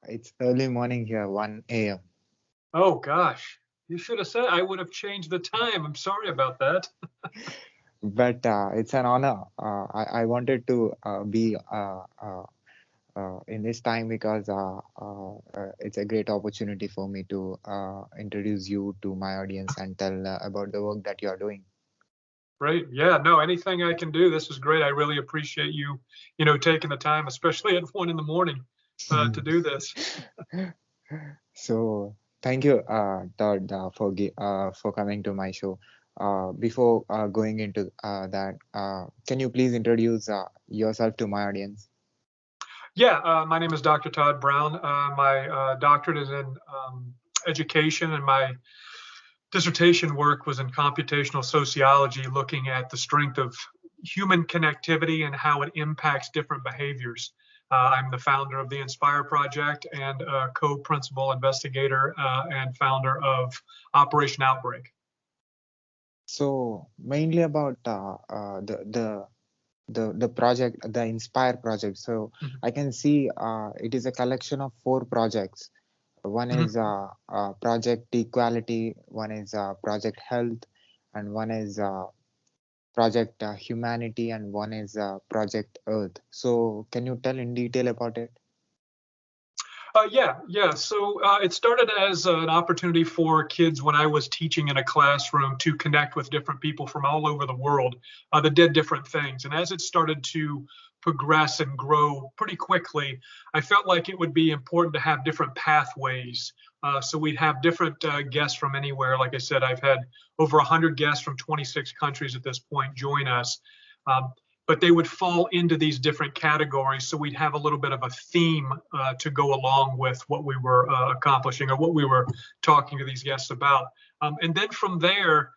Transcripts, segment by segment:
It's early morning here, 1 a.m. Oh gosh, you should have said. I would have changed the time. I'm sorry about that. But it's an honor. I wanted to be in this time because it's a great opportunity for me to introduce you to my audience and tell about the work that you are doing. Great. Yeah, no, anything I can do. This is great. I really appreciate you taking the time, especially at 1 in the morning, to do this. So thank you, Todd, for coming to my show. Before going into that, can you please introduce yourself to my audience? Yeah, my name is Dr. Todd Brown. My doctorate is in education, and my dissertation work was in computational sociology, looking at the strength of human connectivity and how it impacts different behaviors. I'm the founder of the Inspire Project and a co-principal investigator and founder of Operation Outbreak. So mainly about the project, the Inspire project. So Mhm. I can see it is a collection of four projects. One is Mhm. Project Equality, one is Project Health, and one is Project Humanity, and one is Project Earth. So can you tell in detail about it? Yeah. So it started as an opportunity for kids when I was teaching in a classroom to connect with different people from all over the world that did different things. And as it started to progress and grow pretty quickly, I felt like it would be important to have different pathways. So we'd have different guests from anywhere. Like I said, I've had over 100 guests from 26 countries at this point join us. Um, but they would fall into these different categories. So we'd have a little bit of a theme to go along with what we were accomplishing or what we were talking to these guests about. And then from there,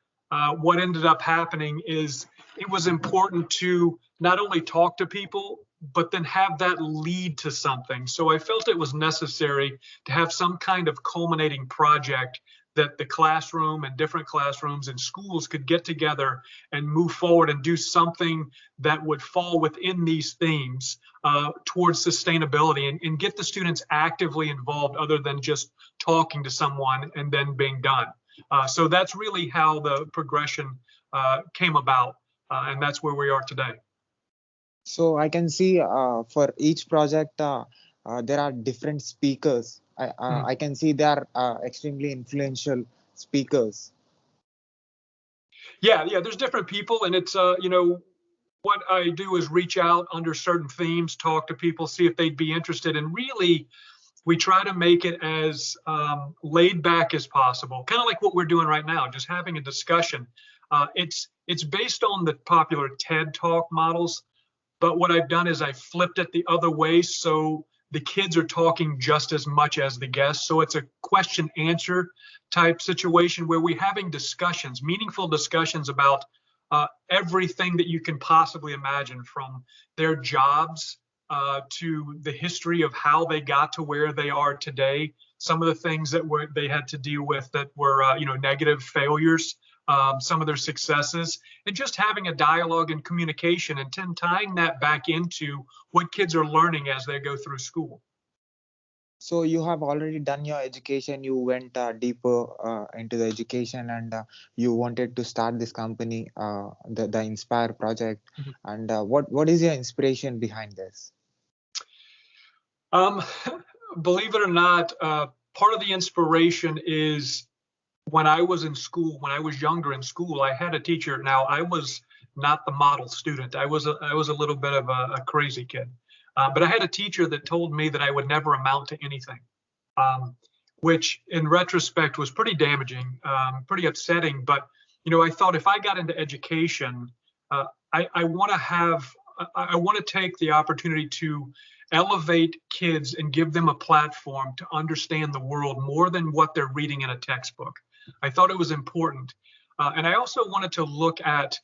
what ended up happening is it was important to not only talk to people, but then have that lead to something. So I felt it was necessary to have some kind of culminating project that the classroom and different classrooms and schools could get together and move forward and do something that would fall within these themes towards sustainability and get the students actively involved other than just talking to someone and then being done. So that's really how the progression came about, and that's where we are today. So I can see for each project there are different speakers. Mhm. I can see they are extremely influential speakers. Yeah, there's different people, and it's what I do is reach out under certain themes, talk to people, see if they'd be interested, and really we try to make it as laid back as possible, kind of like what we're doing right now, just having a discussion. It's based on the popular TED Talk models, but what I've done is I flipped it the other way, so the kids are talking just as much as the guests. So it's a question answer type situation where we're having discussions, meaningful discussions about everything that you can possibly imagine, from their jobs to the history of how they got to where they are today. Some of the things that they had to deal with that were negative failures, some of their successes, and just having a dialogue and communication, and then tying that back into what kids are learning as they go through school. So you have already done your education. You went deeper into the education, and you wanted to start this company, the Inspire project. And what is your inspiration behind this? Um, Believe it or not, part of the inspiration is when I was in school, when I was younger in school, I had a teacher. Now, I was not the model student. I was a little bit of a crazy kid, but I had a teacher that told me that I would never amount to anything, um, which in retrospect was pretty damaging, pretty upsetting. But I thought if I got into education, I want to have, I want to take the opportunity to elevate kids and give them a platform to understand the world more than what they're reading in a textbook. I thought it was important. And I also wanted to look at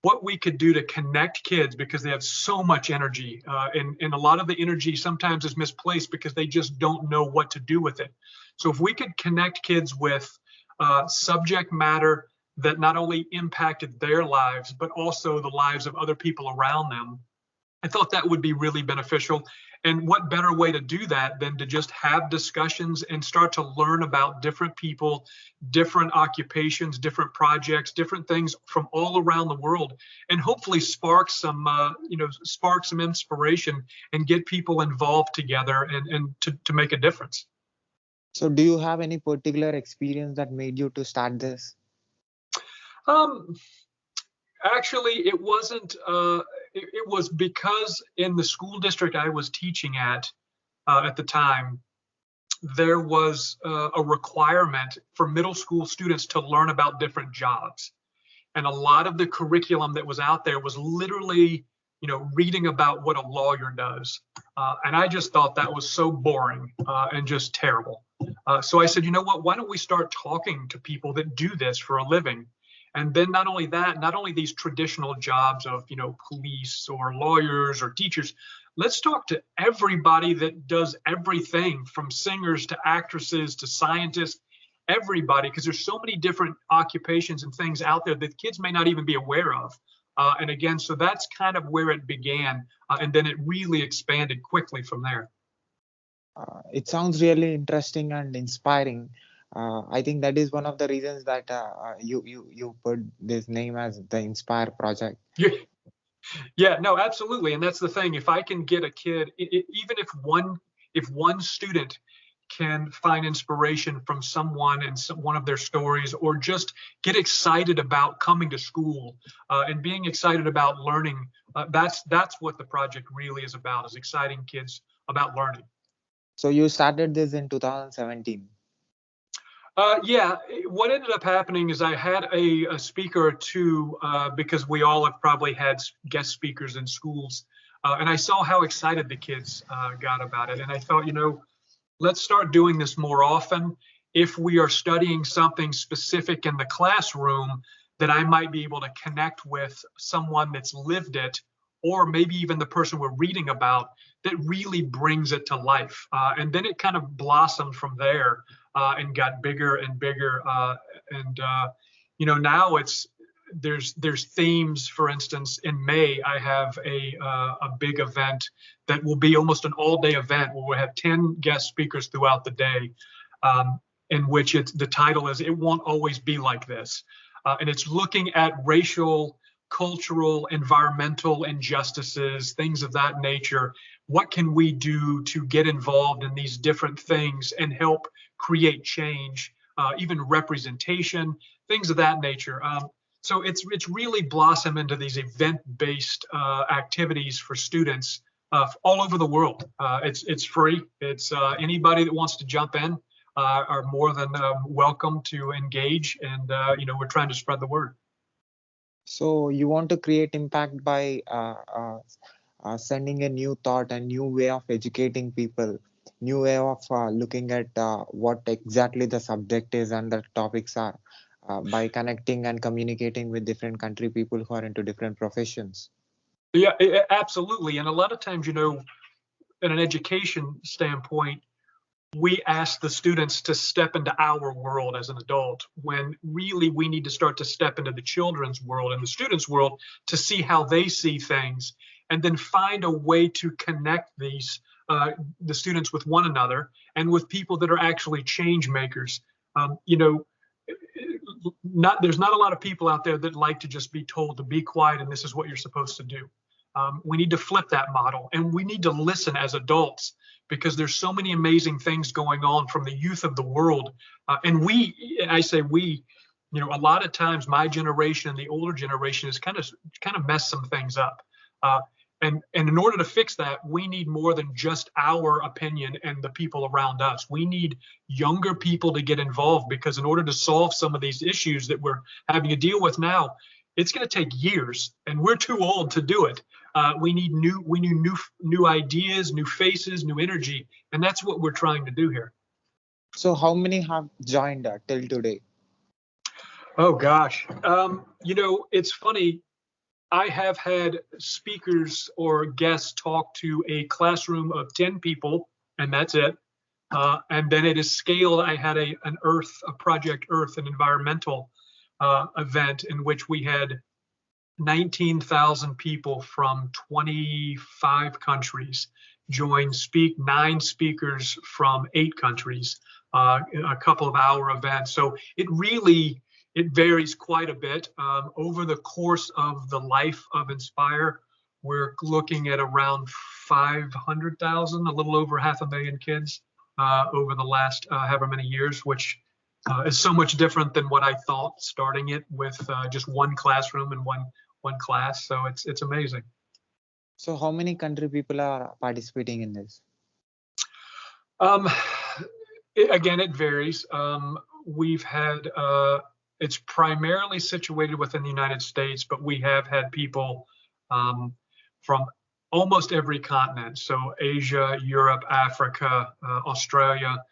what we could do to connect kids because they have so much energy. And a lot of the energy sometimes is misplaced because they just don't know what to do with it. So if we could connect kids with subject matter that not only impacted their lives, but also the lives of other people around them, I thought that would be really beneficial. And what better way to do that than to just have discussions and start to learn about different people, different occupations, different projects, different things from all around the world, and hopefully spark some inspiration and get people involved together and to make a difference. So do you have any particular experience that made you to start this? Um, Actually, it wasn't. It was because in the school district I was teaching at the time, there was a requirement for middle school students to learn about different jobs. And a lot of the curriculum that was out there was literally, reading about what a lawyer does. And I just thought that was so boring and just terrible. So I said, you know what, why don't we start talking to people that do this for a living? And then not only that, not only these traditional jobs of, police or lawyers or teachers, let's talk to everybody that does everything from singers to actresses to scientists, everybody, because there's so many different occupations and things out there that kids may not even be aware of. And again, so that's kind of where it began. And then it really expanded quickly from there. It sounds really interesting and inspiring. I think that is one of the reasons that you put this name as the Inspire Project. Yeah, yeah, no, absolutely. And that's the thing. If I can get a kid, even if one student can find inspiration from someone and one of their stories, or just get excited about coming to school and being excited about learning, that's what the project really is about, is exciting kids about learning. So you started this in 2017. Yeah, what ended up happening is I had a speaker or two, because we all have probably had guest speakers in schools, and I saw how excited the kids got about it, and I thought, let's start doing this more often. If we are studying something specific in the classroom, that I might be able to connect with someone that's lived it, or maybe even the person we're reading about, that really brings it to life. And then it kind of blossomed from there and got bigger and bigger. Now there's themes. For instance, in May, I have a big event that will be almost an all-day event where we'll have 10 guest speakers throughout the day, in which the title is "It Won't Always Be Like This," and it's looking at racial, cultural, environmental injustices, things of that nature. What can we do to get involved in these different things and help create change, even representation, things of that nature? So it's really blossomed into these event-based activities for students all over the world. It's free. It's anybody that wants to jump in are more than welcome to engage, and we're trying to spread the word. So you want to create impact by sending a new thought, a new way of educating people, new way of looking at what exactly the subject is and the topics are, by connecting and communicating with different country people who are into different professions. Yeah, absolutely. And a lot of times, in an education standpoint, we ask the students to step into our world as an adult, when really we need to start to step into the children's world and the students' world to see how they see things, and then find a way to connect the students with one another and with people that are actually change makers. There's not a lot of people out there that like to just be told to be quiet and this is what you're supposed to do. We need to flip that model, and we need to listen as adults, because there's so many amazing things going on from the youth of the world. And I say we, a lot of times my generation and the older generation has kind of messed some things up. And in order to fix that, we need more than just our opinion and the people around us. We need younger people to get involved, because in order to solve some of these issues that we're having to deal with now, it's going to take years, and we're too old to do it. We need new ideas, new faces, new energy, and that's what we're trying to do here. So how many have joined till today? Oh gosh, it's funny. I have had speakers or guests talk to a classroom of 10 people, and that's it. And then it is scaled. I had a Project Earth, an environmental event in which we had 19,000 people from 25 countries speak 9 speakers from 8 countries, a couple of hour events. So it varies quite a bit. Over the course of the life of Inspire, we're looking at around 500,000, a little over 500,000 kids over the last however many years, which is so much different than what I thought starting it with just one classroom and one class. So it's amazing. So how many country people are participating in this? Again, it varies. We've had it's primarily situated within the United States, but we have had people from almost every continent. So Asia, Europe, Africa, Australia.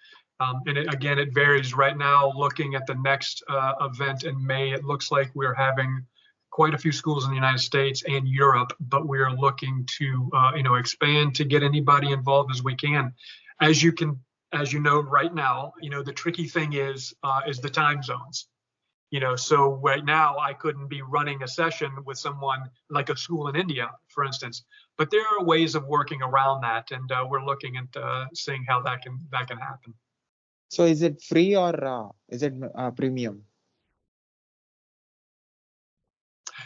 And again, it varies. Right now, looking at the next event in May, it looks like we're having quite a few schools in the United States and Europe, but we're looking to expand to get anybody involved as we can. As you know, right now, the tricky thing is the time zones. So right now I couldn't be running a session with someone like a school in India, for instance. But there are ways of working around that, and we're looking at seeing how that can happen. So is it free or is it premium?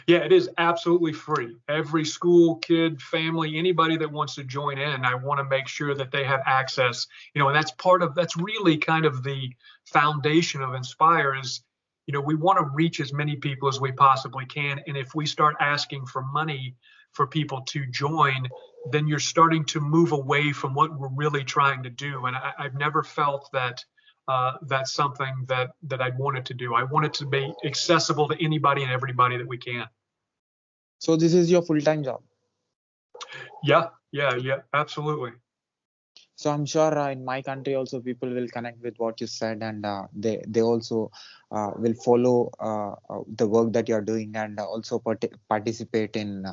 Yeah, it is absolutely free. Every school, kid, family, anybody that wants to join in, I want to make sure that they have access. And that's really kind of the foundation of Inspire is, we want to reach as many people as we possibly can. And if we start asking for money for people to join, then you're starting to move away from what we're really trying to do. And I've never felt that that's something that I wanted to do. I want it to be accessible to anybody and everybody that we can. So this is your full-time job? Yeah, absolutely. So I'm sure in my country also people will connect with what you said, and they also will follow the work that you're doing, and also participate in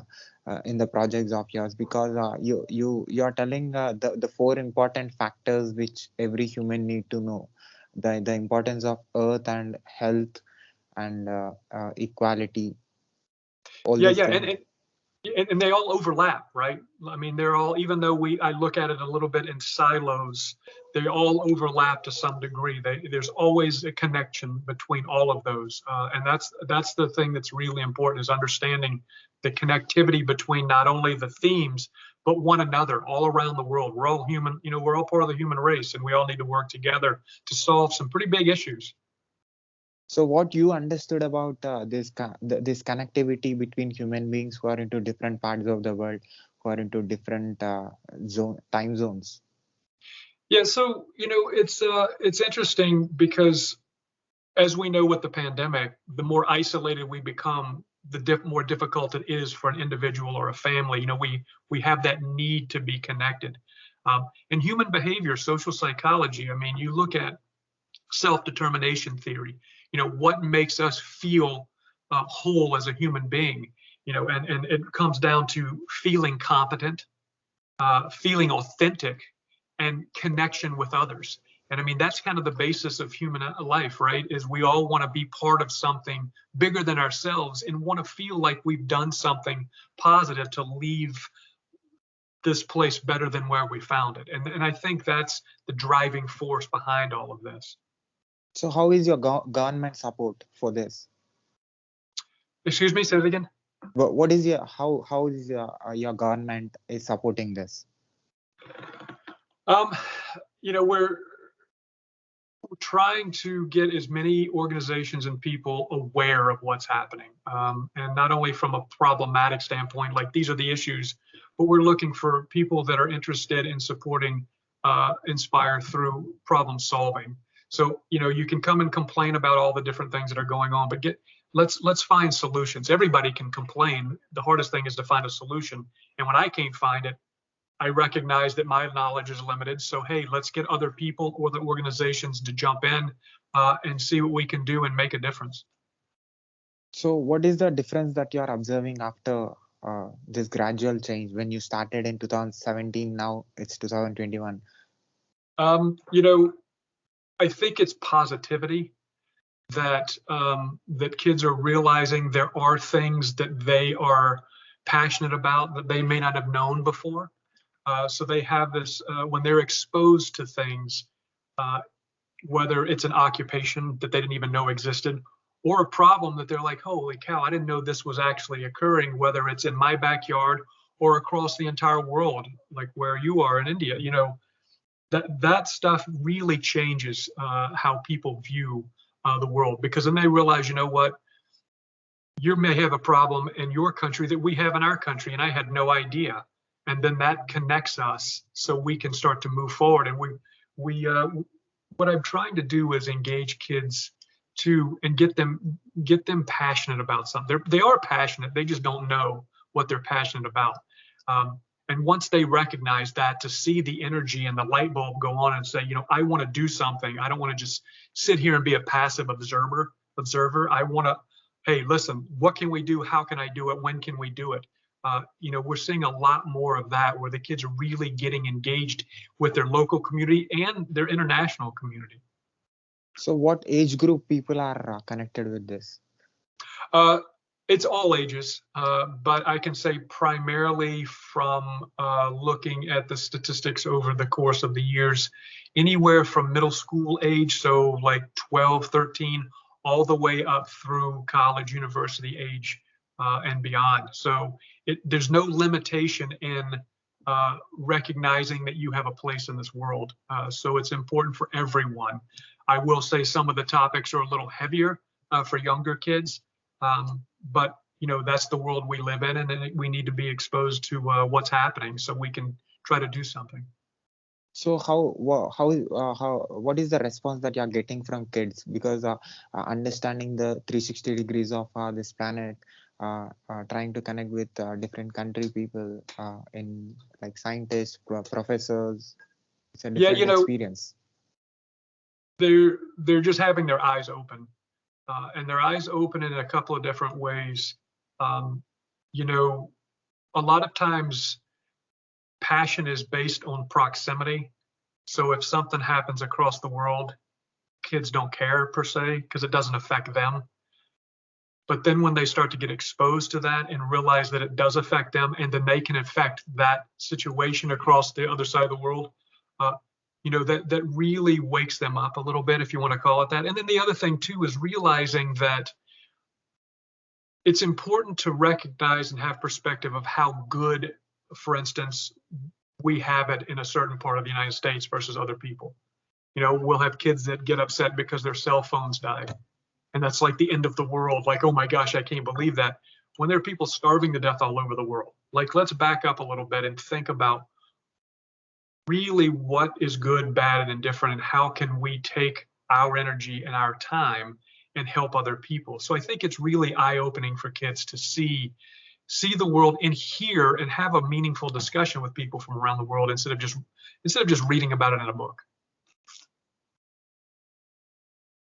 the projects of yours, because you're telling the 4 important factors which every human need to know: the importance of earth and health and equality, all Yeah, these yeah, things. and they all overlap, right? I mean, they're all, even though I look at it a little bit in silos, they all overlap to some degree. There's always a connection between all of those, and that's the thing that's really important, is understanding the connectivity between not only the themes but one another all around the world. We're all human, we're all part of the human race, and we all need to work together to solve some pretty big issues. So what you understood about this connectivity between human beings who are into different parts of the world, who are into different time zones? Yeah, so it's interesting because, as we know with the pandemic, the more isolated we become, the more difficult it is for an individual or a family. We have that need to be connected. In human behavior, social psychology, I mean, you look at self-determination theory. What makes us feel whole as a human being? And it comes down to feeling competent, feeling authentic, and connection with others. And I mean, that's kind of the basis of human life, right? Is we all want to be part of something bigger than ourselves and want to feel like we've done something positive to leave this place better than where we found it. And I think that's the driving force behind all of this. So how is your government support for this? Excuse me, say it again. What is how is your government is supporting this? We're trying to get as many organizations and people aware of what's happening, and not only from a problematic standpoint, like these are the issues, but we're looking for people that are interested in supporting Inspire through problem solving. So you can come and complain about all the different things that are going on, but let's find solutions. Everybody can complain. The hardest thing is to find a solution. And when I can't find it, I recognize that my knowledge is limited. So, hey, let's get other people or the organizations to jump in and see what we can do and make a difference. So what is the difference that you are observing after this gradual change? When you started in 2017, now it's 2021. I think it's positivity. that kids are realizing there are things that they are passionate about that they may not have known before. So they have this when they're exposed to things, uh, whether it's an occupation that they didn't even know existed, or a problem that they're like, holy cow, I didn't know this was actually occurring, whether it's in my backyard or across the entire world, like where you are in India. That stuff really changes how people view the world, because then they realize, you know what, you may have a problem in your country that we have in our country, and I had no idea. And then that connects us, so we can start to move forward. And we what I'm trying to do is engage kids and get them passionate about something. They are passionate. They just don't know what they're passionate about. And once they recognize that, to see the energy and the light bulb go on and say, I want to do something. I don't want to just sit here and be a passive observer. I want to, hey, listen, what can we do? How can I do it? When can we do it? We're seeing a lot more of that, where the kids are really getting engaged with their local community and their international community. So what age group people are connected with this? It's all ages, but I can say primarily from looking at the statistics over the course of the years, anywhere from middle school age, so like 12, 13, all the way up through college, university age, and beyond. So there's no limitation in recognizing that you have a place in this world. So it's important for everyone. I will say some of the topics are a little heavier for younger kids. But that's the world we live in, and we need to be exposed to what's happening so we can try to do something. So what is the response that you're getting from kids? Because understanding the 360 degrees of this planet, trying to connect with different country people, in like scientists, professors, it's a different experience. They're just having their eyes open. And their eyes open in a couple of different ways. A lot of times passion is based on proximity. So if something happens across the world, kids don't care per se, because it doesn't affect them. But then when they start to get exposed to that and realize that it does affect them, and then they can affect that situation across the other side of the world, that really wakes them up a little bit, if you want to call it that. And then the other thing too is realizing that it's important to recognize and have perspective of how good, for instance, we have it in a certain part of the United States versus other people. We'll have kids that get upset because their cell phones died, and that's like the end of the world. Like, oh my gosh, I can't believe that. When there are people starving to death all over the world. Like, let's back up a little bit and think about really what is good, bad, and indifferent, and how can we take our energy and our time and help other people. So I think it's really eye-opening for kids to see the world and hear and have a meaningful discussion with people from around the world, instead of just reading about it in a book.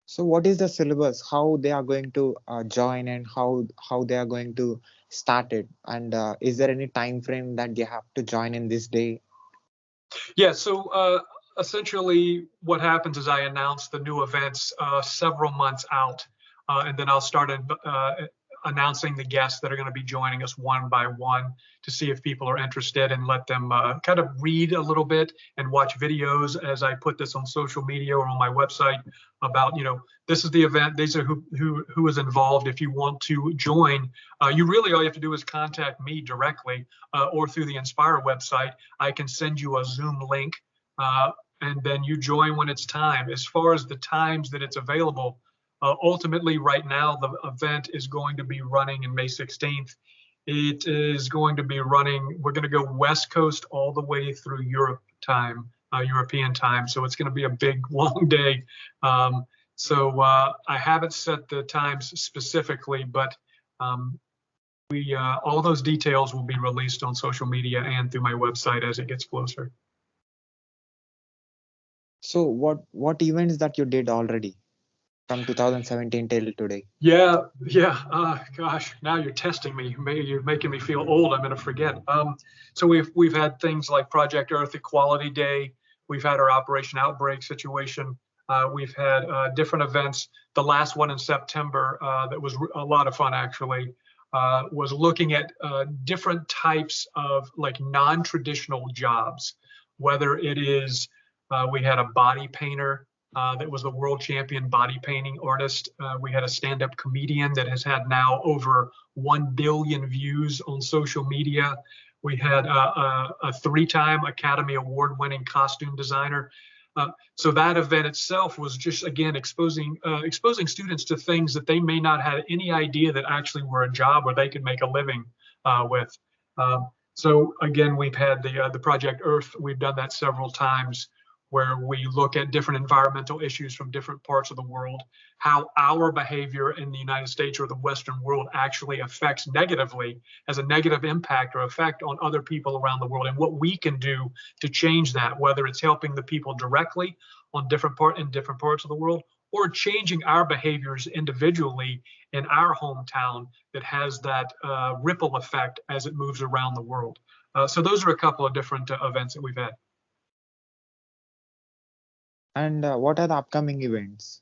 So what is the syllabus? How they are going to join, and how they are going to start it? And is there any time frame that they have to join in this day? Yeah, so essentially what happens is I announce the new events several months out, and then I'll start announcing the guests that are going to be joining us one by one, to see if people are interested, and let them kind of read a little bit and watch videos as I put this on social media or on my website about, this is the event, these are who is involved. If you want to join, you really, all you have to do is contact me directly, or through the Inspire website. I can send you a Zoom link, and then you join when it's time. As far as the times that it's available, ultimately right now the event is going to be running in May 16th. It is going to be running, we're going to go West Coast all the way through European time. So it's going to be a big, long day. So I haven't set the times specifically, but all those details will be released on social media and through my website as it gets closer. So what events that you did already from 2017 till today? Yeah. Gosh, now you're testing me. You're making me feel old. I'm going to forget. So we've had things like Project Earth Equality Day. We've had our Operation Outbreak situation. We've had different events. The last one in September that was a lot of fun, actually, was looking at different types of like non-traditional jobs, whether it is we had a body painter that was the world champion body painting artist. We had a stand-up comedian that has had now over 1 billion views on social media. We had a three-time Academy Award-winning costume designer. So that event itself was just, again, exposing students to things that they may not have any idea that actually were a job where they could make a living with. So again, we've had the Project Earth. We've done that several times, where we look at different environmental issues from different parts of the world, how our behavior in the United States or the Western world actually affects negatively, has a negative impact or effect on other people around the world, and what we can do to change that, whether it's helping the people directly in different parts of the world, or changing our behaviors individually in our hometown that has that ripple effect as it moves around the world. So those are a couple of different events that we've had. And what are the upcoming events?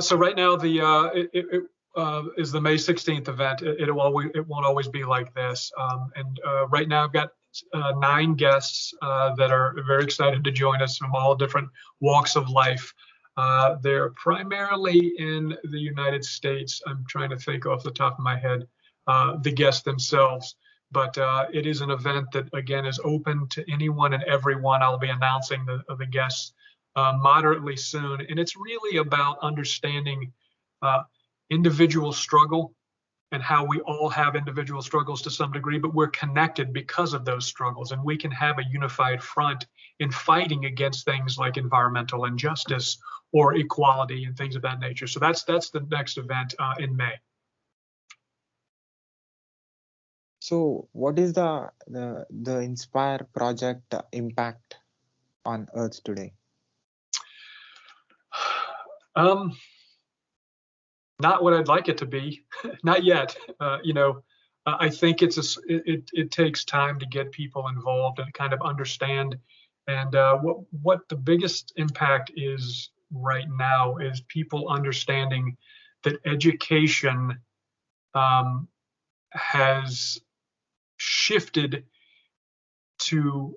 So right now, is the May 16th event. It won't always be like this. And right now, I've got 9 guests that are very excited to join us from all different walks of life. They're primarily in the United States. I'm trying to think off the top of my head the guests themselves. But it is an event that, again, is open to anyone and everyone. I'll be announcing the guests moderately soon. And it's really about understanding individual struggle and how we all have individual struggles to some degree, but we're connected because of those struggles. And we can have a unified front in fighting against things like environmental injustice or equality and things of that nature. So that's the next event in May. So what is the Inspire project impact on Earth today? Not what I'd like it to be, not yet. I think it takes time to get people involved and kind of understand. And what the biggest impact is right now is people understanding that education has shifted to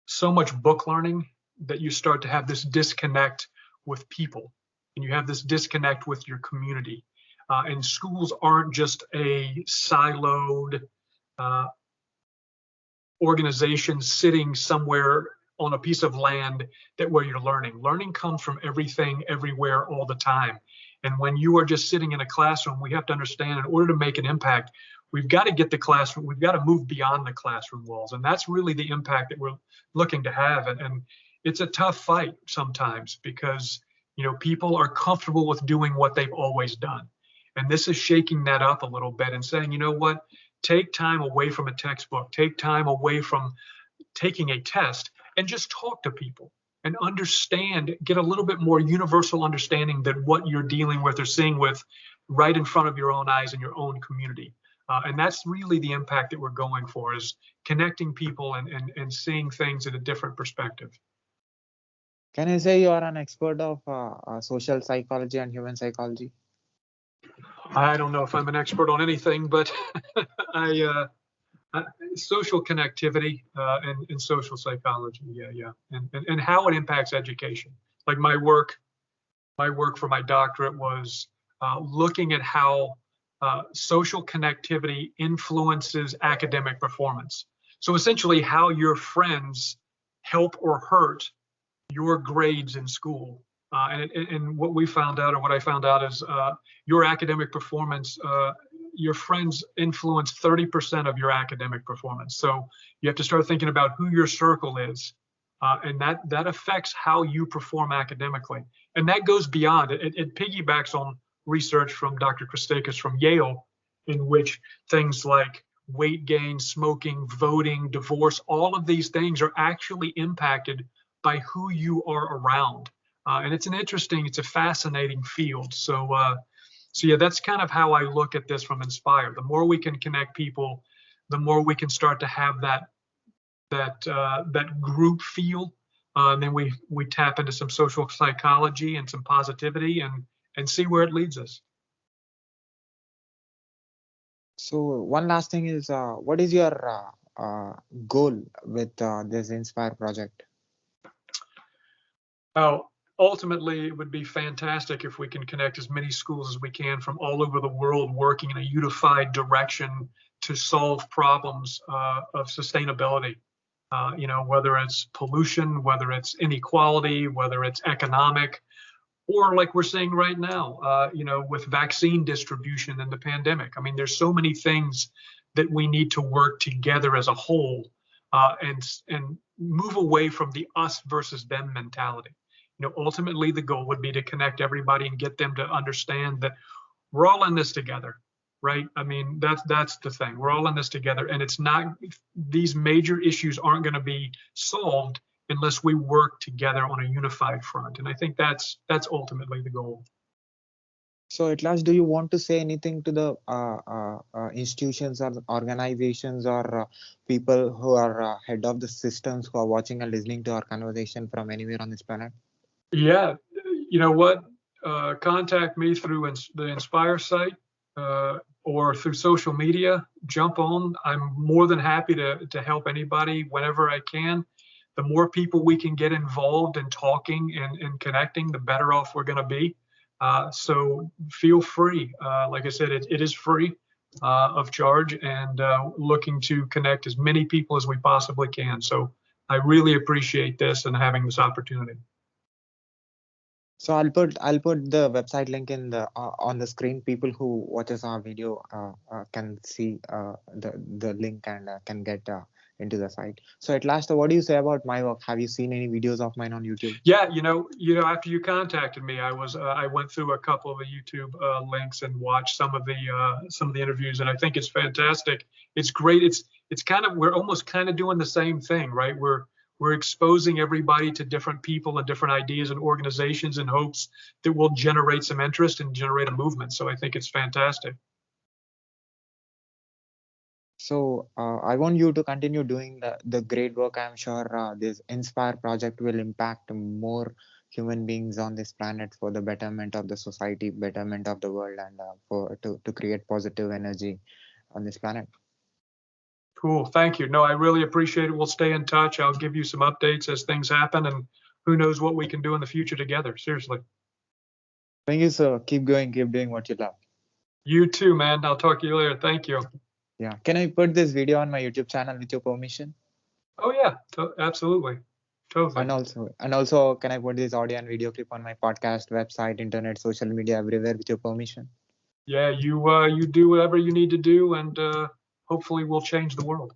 so much book learning that you start to have this disconnect with people, and you have this disconnect with your community. And schools aren't just a siloed organization sitting somewhere on a piece of land where you're learning. Learning comes from everything, everywhere, all the time. And when you are just sitting in a classroom, we have to understand, in order to make an impact, we've got to get the classroom, we've got to move beyond the classroom walls. And that's really the impact that we're looking to have. And it's a tough fight sometimes, because people are comfortable with doing what they've always done. And this is shaking that up a little bit and saying, you know what, take time away from a textbook, take time away from taking a test, and just talk to people and understand, get a little bit more universal understanding than what you're dealing with or seeing with right in front of your own eyes in your own community. And that's really the impact that we're going for, is connecting people and seeing things in a different perspective. Can I say you are an expert of social psychology and human psychology? I don't know if I'm an expert on anything, but social connectivity and social psychology, yeah, and how it impacts education. Like my work for my doctorate was looking at how social connectivity influences academic performance. So essentially, how your friends help or hurt your grades in school. And what we found out, or what I found out, is your academic performance, your friends influence 30% of your academic performance. So you have to start thinking about who your circle is, and that affects how you perform academically. And that goes beyond. It piggybacks on research from Dr. Christakis from Yale, in which things like weight gain, smoking, voting, divorce, all of these things are actually impacted by who you are around. And it's a fascinating field. So yeah, that's kind of how I look at this from Inspire. The more we can connect people, the more we can start to have that group feel, and then we tap into some social psychology and some positivity and see where it leads us. So one last thing is, what is your goal with this Inspire project? Oh, ultimately, it would be fantastic if we can connect as many schools as we can from all over the world working in a unified direction to solve problems of sustainability. Whether it's pollution, whether it's inequality, whether it's economic, or like we're seeing right now, with vaccine distribution and the pandemic. I mean, there's so many things that we need to work together as a whole, and move away from the us versus them mentality. Ultimately, the goal would be to connect everybody and get them to understand that we're all in this together, right? I mean, that's the thing. We're all in this together, and it's not, these major issues aren't going to be solved unless we work together on a unified front. And I think that's ultimately the goal. So at last, do you want to say anything to the institutions or organizations or people who are head of the systems who are watching and listening to our conversation from anywhere on this planet? Yeah, you know what? Contact me through the Inspire site or through social media. Jump on. I'm more than happy to help anybody whenever I can. The more people we can get involved in talking and connecting, the better off we're going to be. So feel free. Like I said, it is free of charge, and looking to connect as many people as we possibly can. So I really appreciate this and having this opportunity. So I'll put the website link in the on the screen. People who watches our video can see the link and can get into the site. So at last, what do you say about my work? Have you seen any videos of mine on YouTube? Yeah, after you contacted me, I went through a couple of the YouTube links and watched some of the interviews, and I think it's fantastic. It's great. It's kind of, we're almost kind of doing the same thing, right? We're exposing everybody to different people and different ideas and organizations in hopes that will generate some interest and generate a movement. So I think it's fantastic. So I want you to continue doing the great work. I'm sure this Inspire project will impact more human beings on this planet for the betterment of the society, betterment of the world, and to create positive energy on this planet. Cool. Thank you. No, I really appreciate it. We'll stay in touch. I'll give you some updates as things happen, and who knows what we can do in the future together. Seriously. Thank you, sir. Keep going, keep doing what you love. You too, man. I'll talk to you later. Thank you. Yeah. Can I put this video on my YouTube channel with your permission? Oh yeah, absolutely. Totally. And also, can I put this audio and video clip on my podcast, website, internet, social media, everywhere with your permission? Yeah, you do whatever you need to do, and hopefully we'll change the world.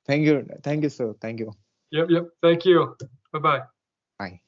Thank you, sir. Thank you. Yep. Thank you. Bye-bye. Bye.